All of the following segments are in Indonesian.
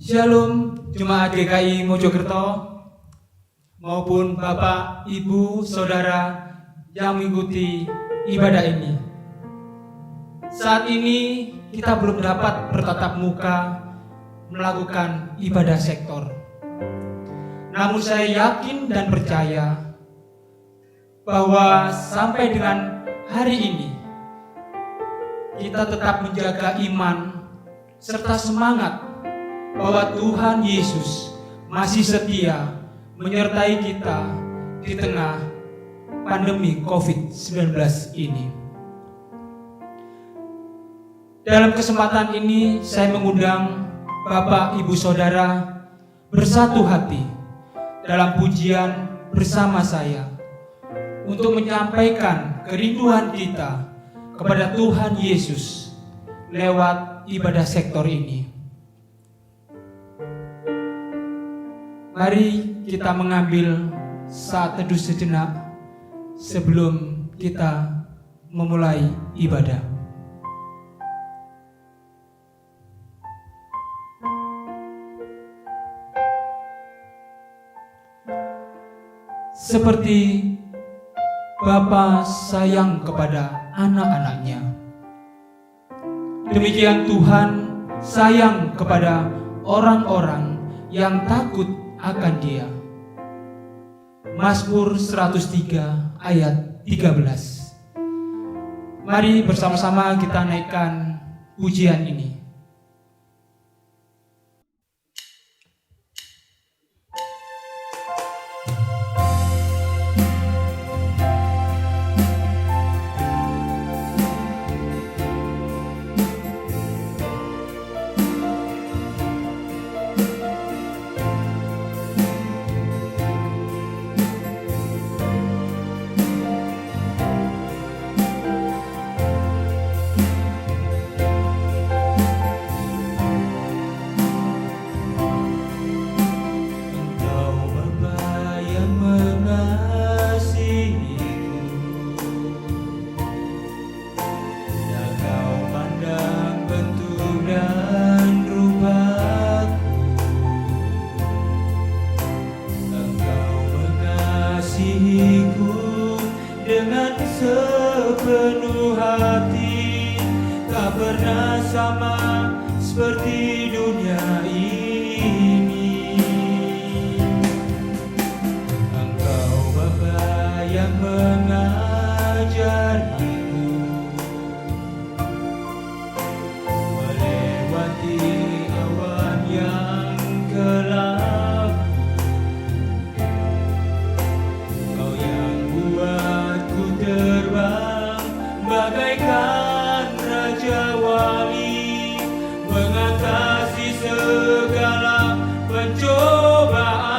Shalom Jemaat GKI Mojokerto maupun Bapak, Ibu, Saudara yang mengikuti ibadah ini. Saat ini kita belum dapat bertatap muka melakukan ibadah sektor. Namun saya yakin dan percaya bahwa sampai dengan hari ini kita tetap menjaga iman serta semangat bahwa Tuhan Yesus masih setia menyertai kita di tengah pandemi COVID-19 ini. Dalam kesempatan ini saya mengundang Bapak, Ibu, Saudara bersatu hati dalam pujian bersama saya untuk menyampaikan kerinduan kita kepada Tuhan Yesus lewat ibadah sektor ini. Mari kita mengambil saat teduh sejenak sebelum kita memulai ibadah. Seperti Bapa sayang kepada anak-anaknya, demikian Tuhan sayang kepada orang-orang yang takut akan Dia. Mazmur 103 ayat 13. Mari bersama-sama kita naikkan pujian ini. Sepenuh hati tak pernah sama seperti dunia ini. Engkau Bapa yang mengajariku melewati awan yang gelap. Kau yang buatku terbang bagaikan raja wali, mengatasi segala pencobaan.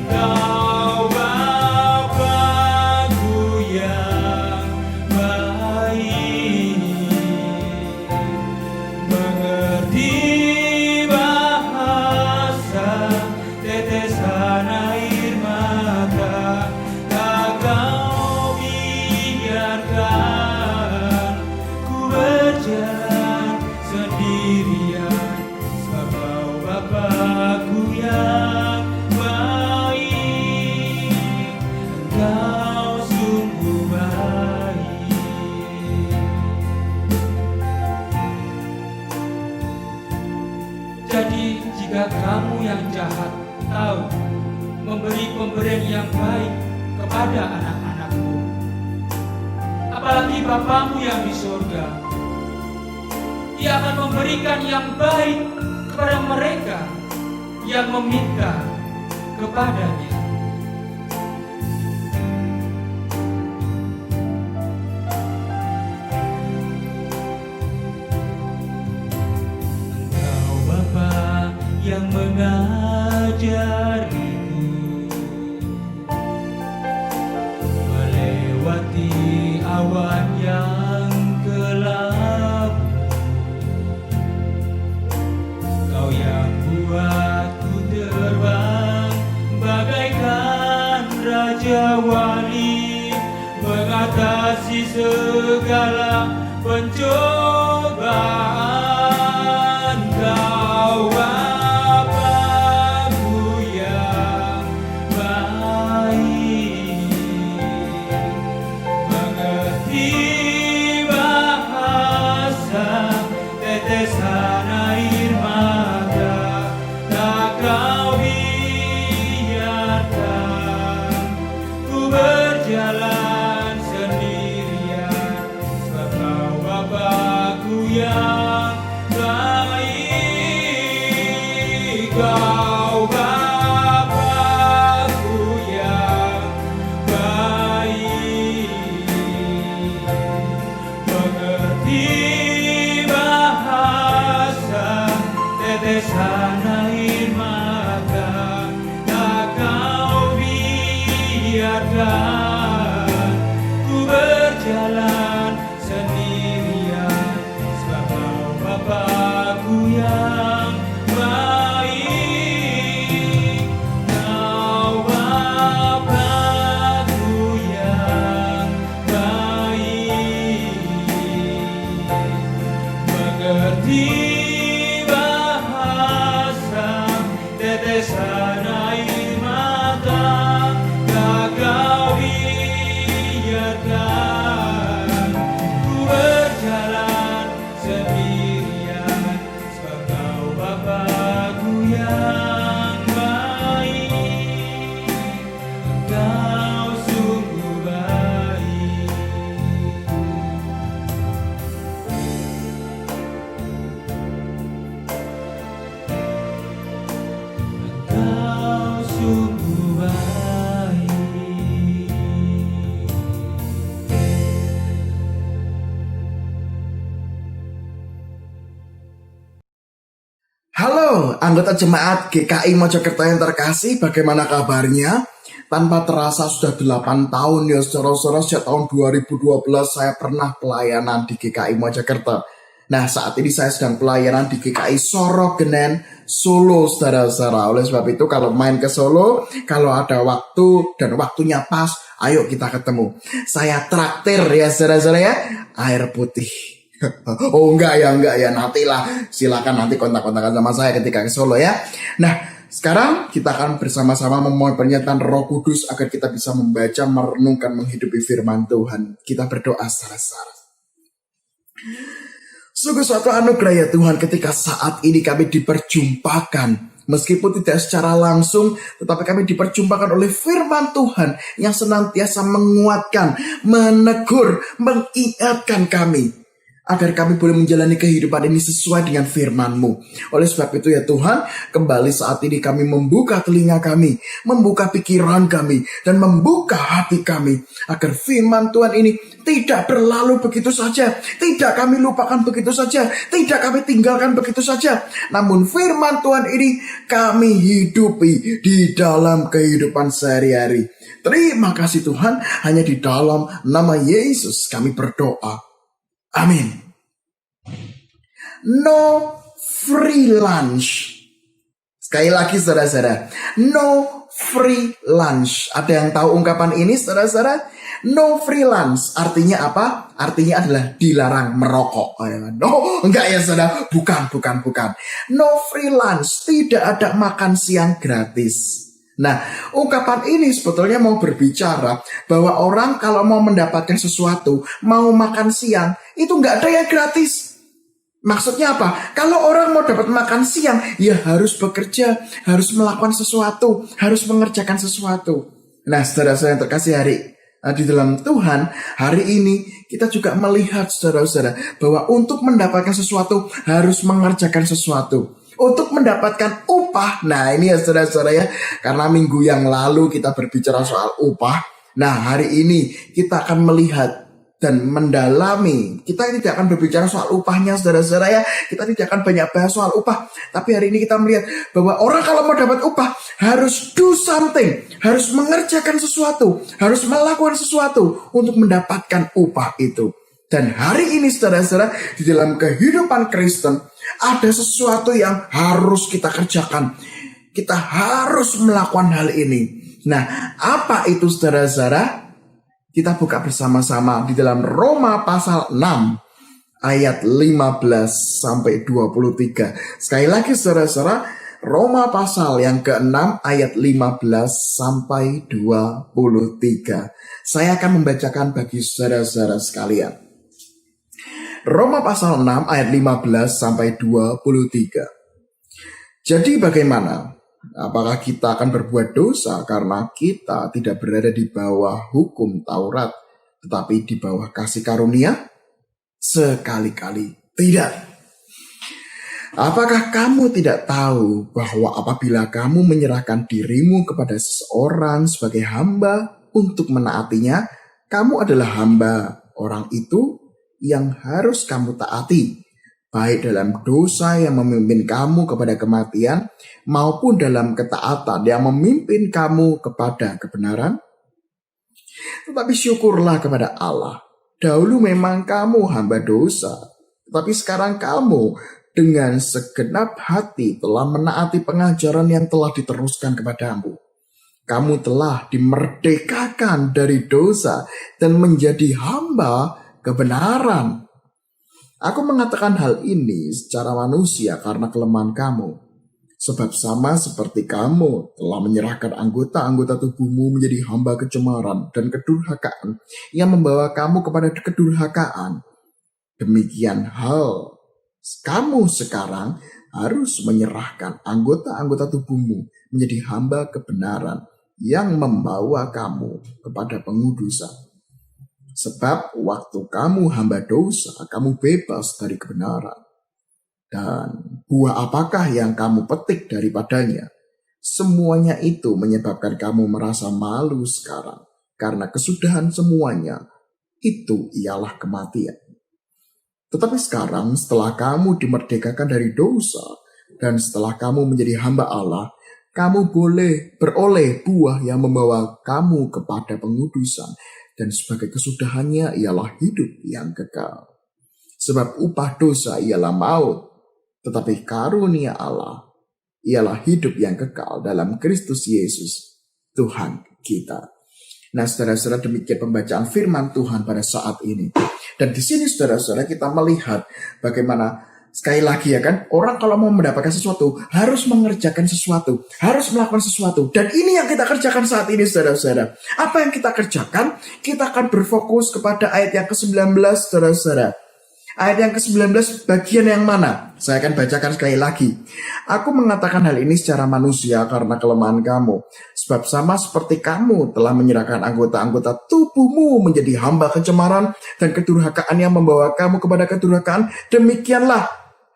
Kau Bapa-Ku yang baik, mengerti bahasa tetesan air mata. Tak Kau biarkan ku berjalan sendirian, sebab Kau Bapa-Ku yang baik. Engkau sungguh baik. Jadi jika kamu yang jahat tahu memberi pemberian yang baik kepada anak-anakmu, apalagi Bapamu yang di surga, Dia akan memberikan yang baik kepada mereka yang meminta kepadanya. Engkau Bapa yang mengajariku melewati awan yang gelap. Kau yang buatku terbang bagaikan raja wali, mengatasi segala pencobaan. Kau tetesan air mata tak kau biarkan ku berjalan sendirian, sebab kau Bapa-Ku yang baik. Kau Bapa-Ku yang baik, mengerti bahasa tetesan air mata tak kau biarkan ku berjalan sendirian, sebab kau Bapa-Ku yang baik. Kau sungguh baik. Kau sungguh baik. Halo, anggota jemaat GKI Mojokerto yang terkasih, bagaimana kabarnya? Tanpa terasa sudah 8 tahun ya saudara-saudara, sejak tahun 2012 saya pernah pelayanan di GKI Mojokerto. Nah, saat ini saya sedang pelayanan di GKI Sorogenen, Solo, saudara-saudara. Oleh sebab itu kalau main ke Solo, kalau ada waktu dan waktunya pas, ayo kita ketemu. Saya traktir ya saudara-saudara ya, air putih. Oh enggak ya, nantilah, silakan nanti kontak-kontakan sama saya ketika ke Solo ya. Nah, sekarang kita akan bersama-sama memohon pernyataan Roh Kudus agar kita bisa membaca, merenungkan, menghidupi firman Tuhan. Kita berdoa secara-secara. Sungguh suatu anugerah ya Tuhan ketika saat ini kami diperjumpakan. Meskipun tidak secara langsung, tetapi kami diperjumpakan oleh firman Tuhan yang senantiasa menguatkan, menegur, mengingatkan kami, agar kami boleh menjalani kehidupan ini sesuai dengan firman-Mu. Oleh sebab itu ya Tuhan, kembali saat ini kami membuka telinga kami, membuka pikiran kami, dan membuka hati kami, agar firman Tuhan ini tidak berlalu begitu saja, tidak kami lupakan begitu saja, tidak kami tinggalkan begitu saja. Namun firman Tuhan ini kami hidupi di dalam kehidupan sehari-hari. Terima kasih Tuhan, hanya di dalam nama Yesus kami berdoa. Amin. No free lunch. Sekali lagi saudara-saudara, no free lunch. Ada yang tahu ungkapan ini saudara-saudara? No free lunch artinya apa? Artinya adalah dilarang merokok. No, enggak ya saudara, bukan. No free lunch, tidak ada makan siang gratis. Nah, ungkapan ini sebetulnya mau berbicara bahwa orang kalau mau mendapatkan sesuatu, mau makan siang, itu nggak ada yang gratis. Maksudnya apa? Kalau orang mau dapat makan siang, ya harus bekerja, harus melakukan sesuatu, harus mengerjakan sesuatu. Nah, saudara-saudara yang terkasih di dalam Tuhan, hari ini kita juga melihat saudara-saudara bahwa untuk mendapatkan sesuatu harus mengerjakan sesuatu. Untuk mendapatkan upah, nah ini ya saudara-saudara ya, karena minggu yang lalu kita berbicara soal upah. Nah hari ini kita akan melihat dan mendalami. Kita tidak akan berbicara soal upahnya saudara-saudara ya, kita tidak akan banyak bahas soal upah. Tapi hari ini kita melihat bahwa orang kalau mau dapat upah harus do something, harus mengerjakan sesuatu, harus melakukan sesuatu untuk mendapatkan upah itu. Dan hari ini saudara-saudara, di dalam kehidupan Kristen ada sesuatu yang harus kita kerjakan. Kita harus melakukan hal ini. Nah, apa itu saudara-saudara? Kita buka bersama-sama di dalam Roma pasal 6 ayat 15 sampai 23. Sekali lagi saudara-saudara, Roma pasal yang ke-6 ayat 15 sampai 23. Saya akan membacakan bagi saudara-saudara sekalian. Roma pasal 6 ayat 15 sampai 23. Jadi bagaimana? Apakah kita akan berbuat dosa karena kita tidak berada di bawah hukum Taurat, tetapi di bawah kasih karunia? Sekali-kali tidak. Apakah kamu tidak tahu bahwa apabila kamu menyerahkan dirimu kepada seseorang sebagai hamba untuk menaatinya, kamu adalah hamba orang itu yang harus kamu taati, baik dalam dosa yang memimpin kamu kepada kematian, maupun dalam ketaatan yang memimpin kamu kepada kebenaran? Tetapi syukurlah kepada Allah. Dahulu memang kamu hamba dosa, tetapi sekarang kamu dengan segenap hati telah menaati pengajaran yang telah diteruskan kepadamu. Kamu telah dimerdekakan dari dosa dan menjadi hamba kebenaran. Aku mengatakan hal ini secara manusia karena kelemahan kamu. Sebab sama seperti kamu telah menyerahkan anggota-anggota tubuhmu menjadi hamba kecemaran dan kedurhakaan yang membawa kamu kepada kedurhakaan. Demikian hal kamu sekarang harus menyerahkan anggota-anggota tubuhmu menjadi hamba kebenaran yang membawa kamu kepada pengudusan. Sebab waktu kamu hamba dosa, kamu bebas dari kebenaran. Dan buah apakah yang kamu petik daripadanya? Semuanya itu menyebabkan kamu merasa malu sekarang. Karena kesudahan semuanya, itu ialah kematian. Tetapi sekarang setelah kamu dimerdekakan dari dosa, dan setelah kamu menjadi hamba Allah, kamu boleh beroleh buah yang membawa kamu kepada pengudusan. Dan sebagai kesudahannya ialah hidup yang kekal. Sebab upah dosa ialah maut, tetapi karunia Allah ialah hidup yang kekal dalam Kristus Yesus, Tuhan kita. Nah, saudara-saudara, demikian pembacaan firman Tuhan pada saat ini. Dan di sini, saudara-saudara, kita melihat bagaimana sekali lagi ya kan, orang kalau mau mendapatkan sesuatu harus mengerjakan sesuatu, harus melakukan sesuatu. Dan ini yang kita kerjakan saat ini, saudara-saudara. Apa yang kita kerjakan? Kita akan berfokus kepada ayat yang ke-19, saudara-saudara. Ayat yang ke-19 bagian yang mana? Saya akan bacakan sekali lagi. Aku mengatakan hal ini secara manusia karena kelemahan kamu. Sebab sama seperti kamu telah menyerahkan anggota-anggota tubuhmu menjadi hamba kecemaran dan kedurhakaan yang membawa kamu kepada kedurhakaan, demikianlah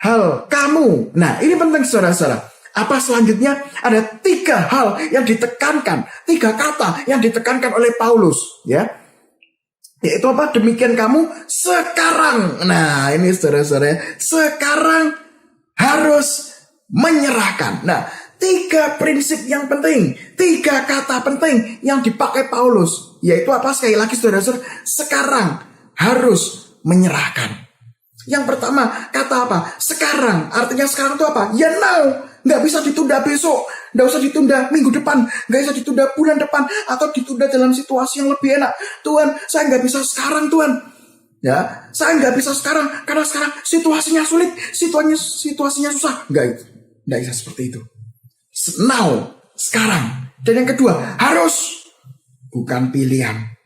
hal kamu. Nah, ini penting, saudara-saudara. Apa selanjutnya? Ada 3 hal yang ditekankan, 3 kata yang ditekankan oleh Paulus, ya. Yaitu apa? Demikian kamu sekarang. Nah, ini saudara-saudara, sekarang harus menyerahkan. Nah, 3 prinsip yang penting, 3 kata penting yang dipakai Paulus. Yaitu apa? Sekali lagi, saudara-saudara, sekarang harus menyerahkan. Yang pertama, kata apa? Sekarang. Artinya sekarang itu apa? Ya now. Nggak bisa ditunda besok. Nggak usah ditunda minggu depan. Nggak bisa ditunda bulan depan. Atau ditunda dalam situasi yang lebih enak. Tuhan, saya nggak bisa sekarang, Tuhan. Ya, saya nggak bisa sekarang. Karena sekarang situasinya sulit. Situasinya susah. Nggak bisa seperti itu. Now. Sekarang. Dan yang kedua, harus. Bukan pilihan.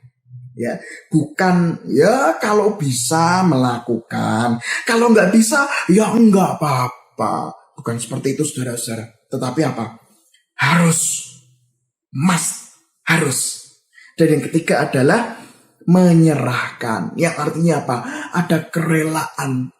Ya, bukan ya kalau bisa melakukan, kalau nggak bisa ya nggak apa-apa. Bukan seperti itu, saudara-saudara. Tetapi apa? Harus, must, harus. Dan yang ketiga adalah menyerahkan. Yang artinya apa? Ada kerelaan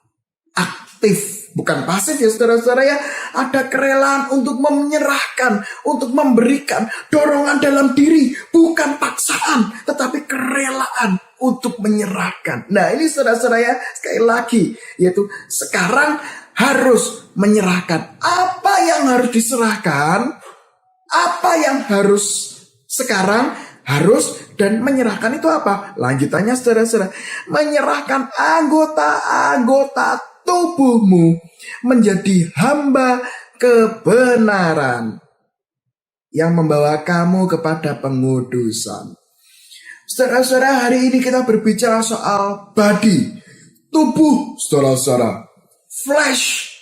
aktif. Bukan pasif ya, saudara-saudara ya. Ada kerelaan untuk menyerahkan, untuk memberikan dorongan dalam diri. Bukan paksaan, tetapi kerelaan untuk menyerahkan. Nah, ini saudara-saudara ya, sekali lagi. Yaitu sekarang harus menyerahkan. Apa yang harus diserahkan? Apa yang harus sekarang? Harus, dan menyerahkan itu apa? Lanjutannya, saudara-saudara. Menyerahkan anggota-anggota tubuhmu menjadi hamba kebenaran yang membawa kamu kepada pengudusan. Saudara-saudara, hari ini kita berbicara soal body, tubuh, saudara-saudara, flesh,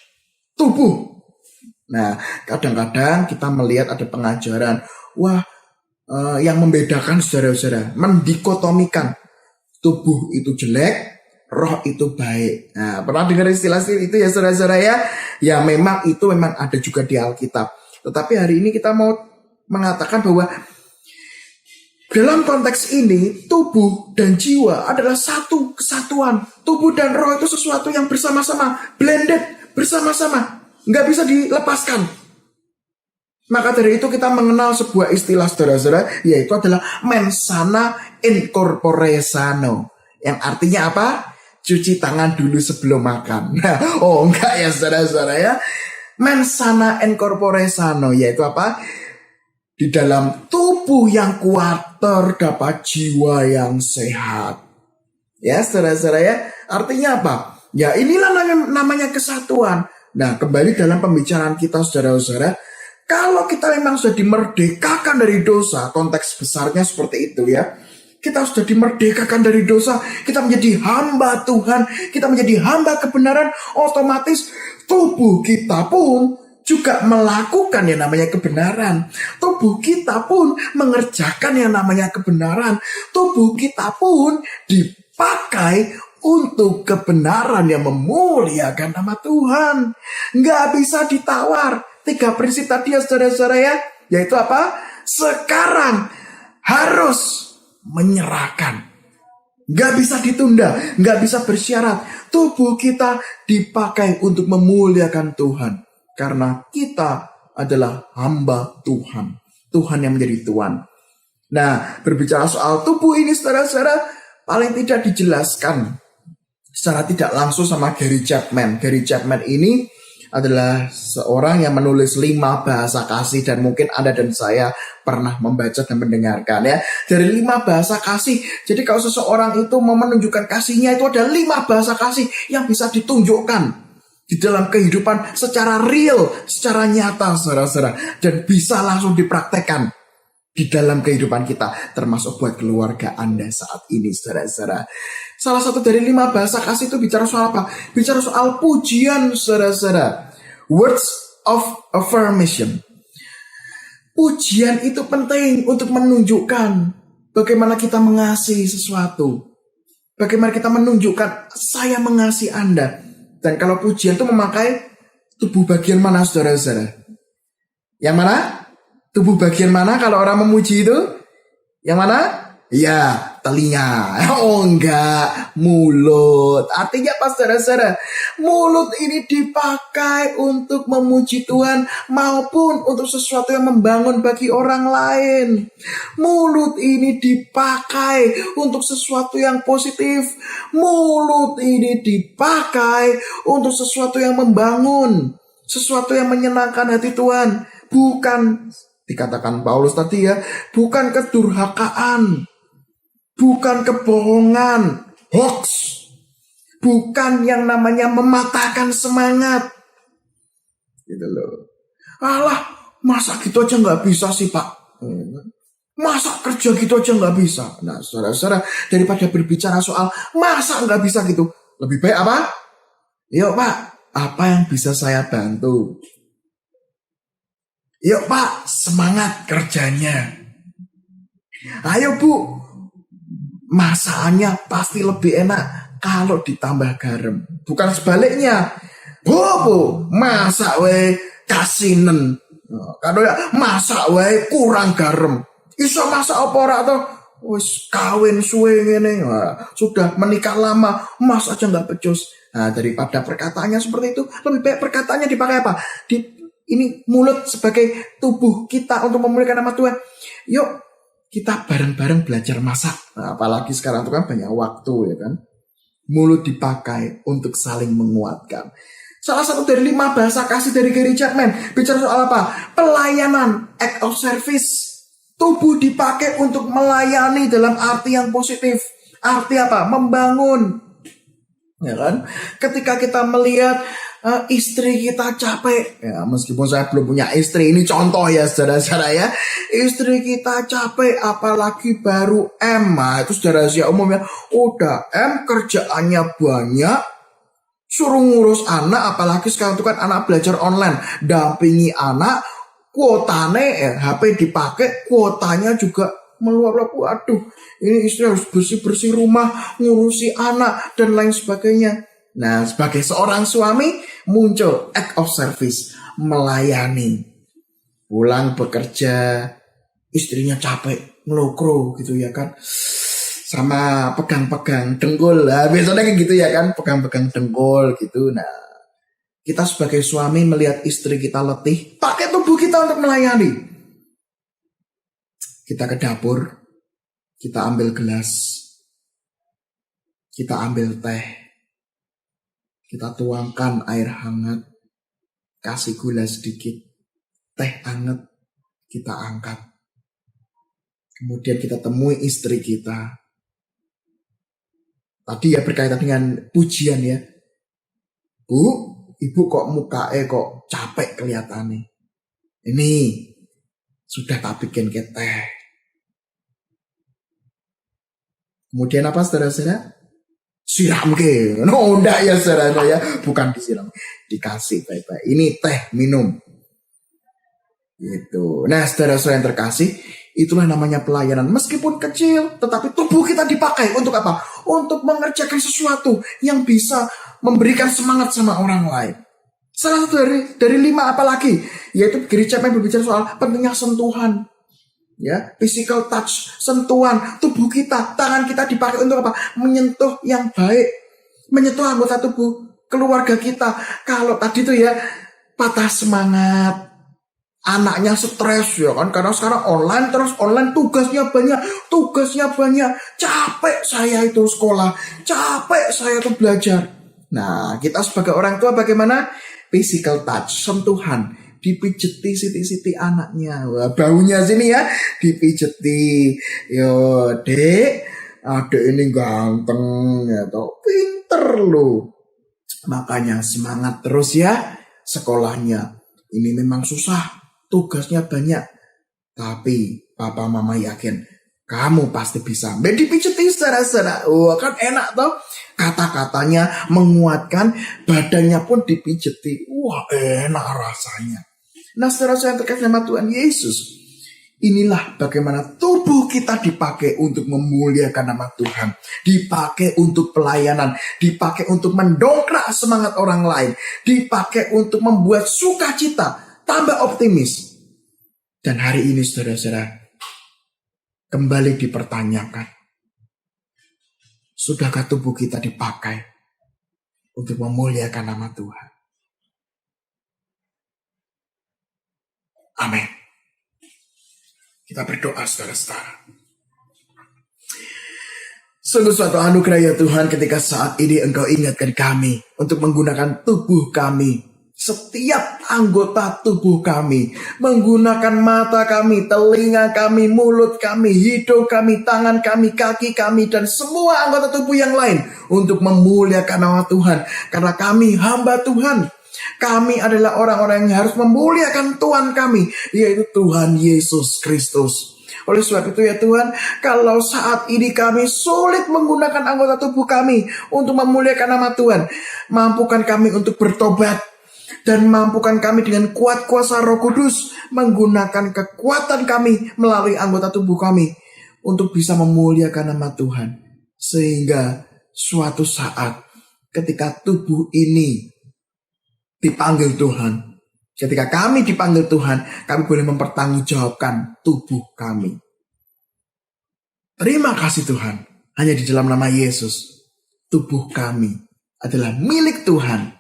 tubuh. Nah, kadang-kadang kita melihat ada pengajaran, yang membedakan, saudara-saudara, mendikotomikan tubuh itu jelek, roh itu baik. Nah, pernah dengar istilah itu ya, saudara-saudara ya? Ya, memang itu memang ada juga di Alkitab. Tetapi hari ini kita mau mengatakan bahwa dalam konteks ini, tubuh dan jiwa adalah satu kesatuan. Tubuh dan roh itu sesuatu yang bersama-sama, blended, bersama-sama. Nggak bisa dilepaskan. Maka dari itu kita mengenal sebuah istilah, saudara-saudara, yaitu adalah mens sana in corpore sano. Yang artinya apa? cuci tangan dulu sebelum makan. Nah, oh enggak ya saudara-saudara ya. Mens sana in corpore sano, yaitu apa? Di dalam tubuh yang kuat terdapat jiwa yang sehat. Ya saudara-saudara ya. Artinya apa? Ya inilah namanya kesatuan. Nah kembali dalam pembicaraan kita saudara-saudara. Kalau kita memang sudah dimerdekakan dari dosa, konteks besarnya seperti itu ya. Kita sudah dimerdekakan dari dosa, kita menjadi hamba Tuhan, kita menjadi hamba kebenaran, otomatis tubuh kita pun juga melakukan yang namanya kebenaran. Tubuh kita pun mengerjakan yang namanya kebenaran. Tubuh kita pun dipakai untuk kebenaran yang memuliakan nama Tuhan. Nggak bisa ditawar. 3 prinsip tadi ya saudara-saudara ya. Yaitu apa? Sekarang harus menyerahkan. Nggak bisa ditunda. Nggak bisa bersyarat. Tubuh kita dipakai untuk memuliakan Tuhan. Karena kita adalah hamba Tuhan. Tuhan yang menjadi Tuhan. Nah, berbicara soal tubuh ini saudara-saudara, paling tidak dijelaskan secara tidak langsung sama Gary Chapman. Gary Chapman ini adalah seorang yang menulis 5 bahasa kasih, dan mungkin Anda dan saya pernah membaca dan mendengarkan ya. Dari 5 bahasa kasih. Jadi kalau seseorang itu mau menunjukkan kasihnya, itu ada 5 bahasa kasih yang bisa ditunjukkan di dalam kehidupan secara real, secara nyata saudara-saudara, dan bisa langsung dipraktekkan di dalam kehidupan kita, termasuk buat keluarga Anda saat ini saudara-saudara. Salah satu dari 5 bahasa kasih itu bicara soal apa? Bicara soal pujian saudara-saudara. Words of affirmation. Pujian itu penting untuk menunjukkan bagaimana kita mengasihi sesuatu. Bagaimana kita menunjukkan saya mengasihi Anda. Dan kalau pujian itu memakai tubuh bagian mana saudara-saudara? Yang mana? Tubuh bagian mana kalau orang memuji itu? Yang mana? Ya, telinga. Oh enggak, mulut. Artinya apa saudara-saudara? Mulut ini dipakai untuk memuji Tuhan maupun untuk sesuatu yang membangun bagi orang lain. Mulut ini dipakai untuk sesuatu yang positif. Mulut ini dipakai untuk sesuatu yang membangun, sesuatu yang menyenangkan hati Tuhan. Bukan, dikatakan Paulus tadi ya, bukan kedurhakaan. Bukan kebohongan, hoax. Bukan yang namanya mematahkan semangat. Gitu loh. Alah, masa gitu aja nggak bisa sih Pak? Masa kerja gitu aja nggak bisa? Nah saudara-saudara, daripada berbicara soal masa nggak bisa gitu, lebih baik apa? Yuk Pak, apa yang bisa saya bantu? Yuk Pak, semangat kerjanya. Ayo Bu, masakannya pasti lebih enak kalau ditambah garam. Bukan sebaliknya. Bu, masak we kasinen. Kalau ya masak we kurang garam. Iso masak apa ora to? Wis kawin suwe ngene. Sudah menikah lama, mas aja nggak becus. Nah, daripada perkataannya seperti itu, lebih baik perkataannya dipakai apa? Ini mulut sebagai tubuh kita untuk memuliakan nama Tuhan. Yuk, kita bareng-bareng belajar masak. Nah, apalagi sekarang itu kan banyak waktu ya kan. Mulut dipakai untuk saling menguatkan. Salah satu dari 5 bahasa kasih dari Gary Chapman bicara soal apa? Pelayanan, act of service. Tubuh dipakai untuk melayani dalam arti yang positif. Arti apa? Membangun. Ya kan? Ketika kita melihat istri kita capek, ya meskipun saya belum punya istri, ini contoh ya saudara-saudara ya. Istri kita capek, apalagi baru M, nah, itu sudah rahasia umum ya. Udah M kerjaannya banyak, suruh ngurus anak, apalagi sekarang itu kan anak belajar online, dampingi anak, kuotanya ya, HP dipakai, kuotanya juga meluap-luap. Waduh, ini istri harus bersih-bersih rumah, ngurusi anak dan lain sebagainya. Nah, sebagai seorang suami muncul act of service, melayani. Pulang bekerja, istrinya capek, ngelokro gitu ya kan. Sama pegang-pegang dengkul lah, biasanya kayak gitu ya kan, pegang-pegang dengkul gitu. Nah, kita sebagai suami melihat istri kita letih, pakai tubuh kita untuk melayani. Kita ke dapur, kita ambil gelas, kita ambil teh, Kita tuangkan air hangat, kasih gula sedikit, teh hangat, kita angkat. Kemudian kita temui istri kita. Tadi ya berkaitan dengan pujian ya. Bu, ibu kok mukanya kok capek kelihatannya. Ini sudah tak bikin ke teh. Kemudian apa saudara-saudara? Siram ke. No, enggak ya saudara ya. Bukan disiram. Dikasih baik-baik. Ini teh, minum. Gitu. Nah saudara-saudara yang terkasih, itulah namanya pelayanan. Meskipun kecil, tetapi tubuh kita dipakai untuk apa? Untuk mengerjakan sesuatu yang bisa memberikan semangat sama orang lain. Salah satu dari 5 apalagi, yaitu gereja yang berbicara soal pentingnya sentuhan. Ya, physical touch, sentuhan tubuh kita, tangan kita dipakai untuk apa? Menyentuh yang baik, menyentuh anggota tubuh keluarga kita. Kalau tadi tuh ya patah semangat, anaknya stres ya kan, karena sekarang online terus online, tugasnya banyak, capek saya itu sekolah, capek saya itu belajar. Nah, kita sebagai orang tua bagaimana? Physical touch, sentuhan, dipijeti siti-siti anaknya. Wah, baunya sini ya, dipijeti. Yo, Dek, adek ini ganteng ya toh, pinter loh. Makanya semangat terus ya sekolahnya. Ini memang susah, tugasnya banyak. Tapi papa mama yakin kamu pasti bisa. Dipijeti saudara-saudara. Wah, kan enak toh. Kata-katanya menguatkan, badannya pun dipijeti. Wah, enak rasanya. Nah, saudara-saudara yang terkasih sama Tuhan Yesus, inilah bagaimana tubuh kita dipakai untuk memuliakan nama Tuhan, dipakai untuk pelayanan, dipakai untuk mendongkrak semangat orang lain, dipakai untuk membuat sukacita, tambah optimis. Dan hari ini saudara-saudara kembali dipertanyakan, sudahkah tubuh kita dipakai untuk memuliakan nama Tuhan? Amin. Kita berdoa saudara-saudara. Sungguh suatu anugerah ya Tuhan ketika saat ini Engkau ingatkan kami untuk menggunakan tubuh kami. Setiap anggota tubuh kami. Menggunakan mata kami, telinga kami, mulut kami, hidung kami, tangan kami, kaki kami, dan semua anggota tubuh yang lain. Untuk memuliakan nama Tuhan. Karena kami hamba Tuhan. Kami adalah orang-orang yang harus memuliakan Tuhan kami, yaitu Tuhan Yesus Kristus. Oleh sebab itu ya Tuhan, kalau saat ini kami sulit menggunakan anggota tubuh kami untuk memuliakan nama Tuhan, mampukan kami untuk bertobat, dan mampukan kami dengan kuat kuasa Roh Kudus menggunakan kekuatan kami melalui anggota tubuh kami untuk bisa memuliakan nama Tuhan. Sehingga suatu saat ketika tubuh ini dipanggil Tuhan, ketika kami dipanggil Tuhan, kami boleh mempertanggungjawabkan tubuh kami. Terima kasih Tuhan, hanya di dalam nama Yesus, tubuh kami adalah milik Tuhan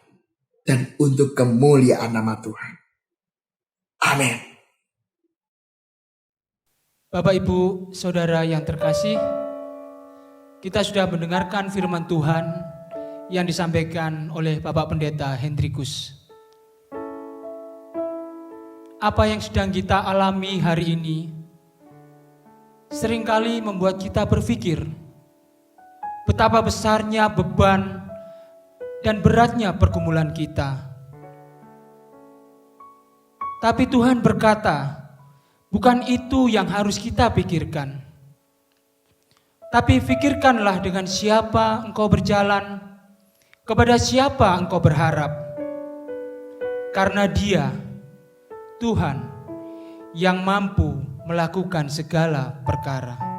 dan untuk kemuliaan nama Tuhan. Amin. Bapak, Ibu, Saudara yang terkasih, kita sudah mendengarkan firman Tuhan yang disampaikan oleh Bapak Pendeta Hendrikus. Apa yang sedang kita alami hari ini seringkali membuat kita berpikir betapa besarnya beban dan beratnya pergumulan kita. Tapi Tuhan berkata, bukan itu yang harus kita pikirkan. Tapi pikirkanlah dengan siapa engkau berjalan, kepada siapa engkau berharap. Karena Dia, Tuhan, yang mampu melakukan segala perkara.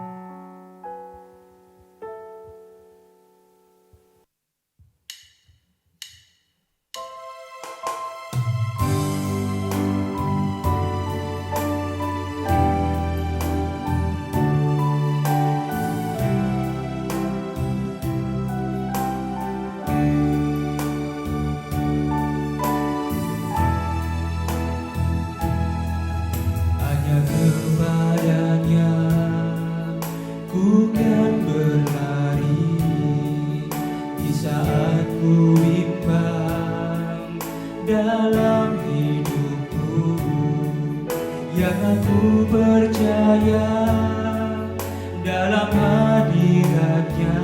Hanya kepadanya dalam hidupku, yang aku percaya dalam hadiratnya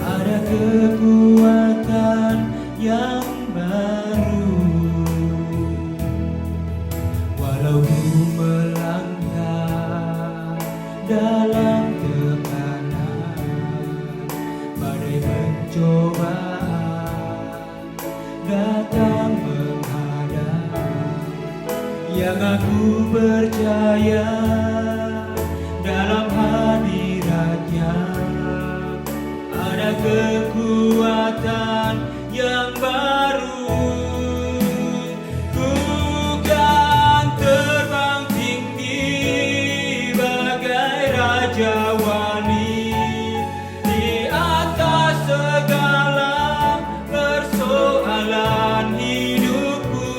ada kekuatan yang baru. Walau ku melangkah dalam tekanan, badai pencobaan datang menghadap, yang aku percaya dalam hadiratnya ada kekuatan yang baru. Ku kan terbang tinggi bagai raja wali di atas segala persoalan hidupku,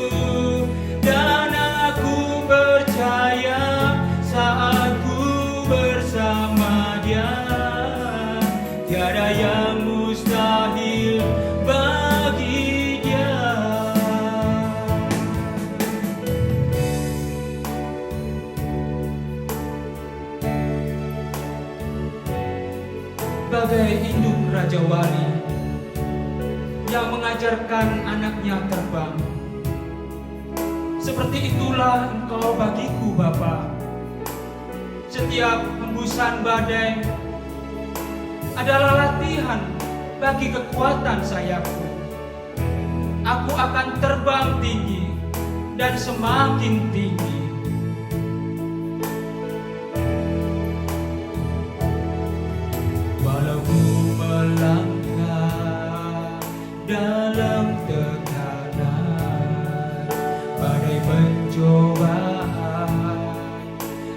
dan aku percaya saat ku bersama Dia tiada yang mustahil bagi Dia. Bagai induk Raja Wali yang mengajarkan anaknya terbang, seperti itulah Engkau bagiku Bapa. Setiap hembusan badai adalah latihan bagi kekuatan sayapku. Aku akan terbang tinggi dan semakin tinggi. Walau ku melangkah dalam tekanan, badai pencobaan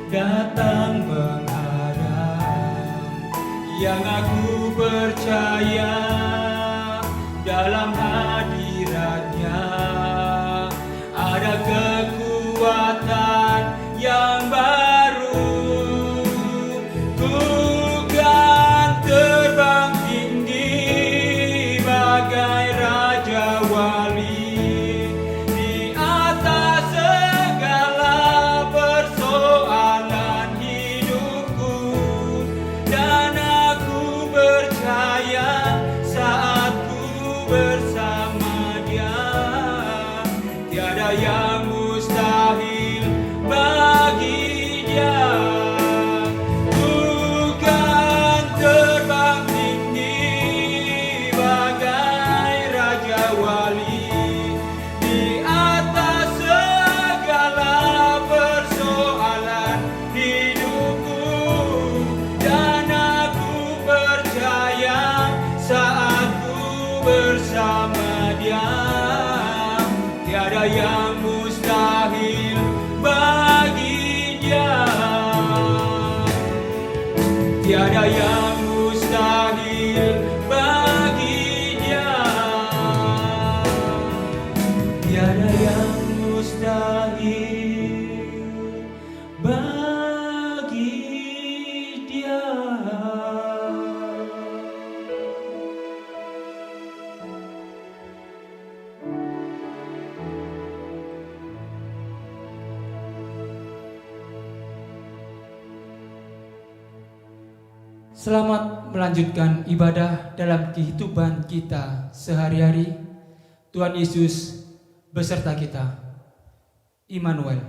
datang menghadap, yang aku percaya dalam hadiratnya ada kekuatan yang baru. Ku kan terbang tinggi bagai raja wali di atas segala persoalan hidupku, dan aku percaya saat ku bersama Dia tiada yang mustahil bagi Dia. Bukan terbang tinggi bagai raja wali di atas segala persoalan hidupku, dan aku percaya saat ku bersama Dia tiada yang mustahil bagi Dia. Tiada yang mustahil bagi Dia. Tiada yang mustahil bagi Dia. Selamat melanjutkan ibadah dalam kehidupan kita sehari-hari. Tuhan Yesus beserta kita. Immanuel.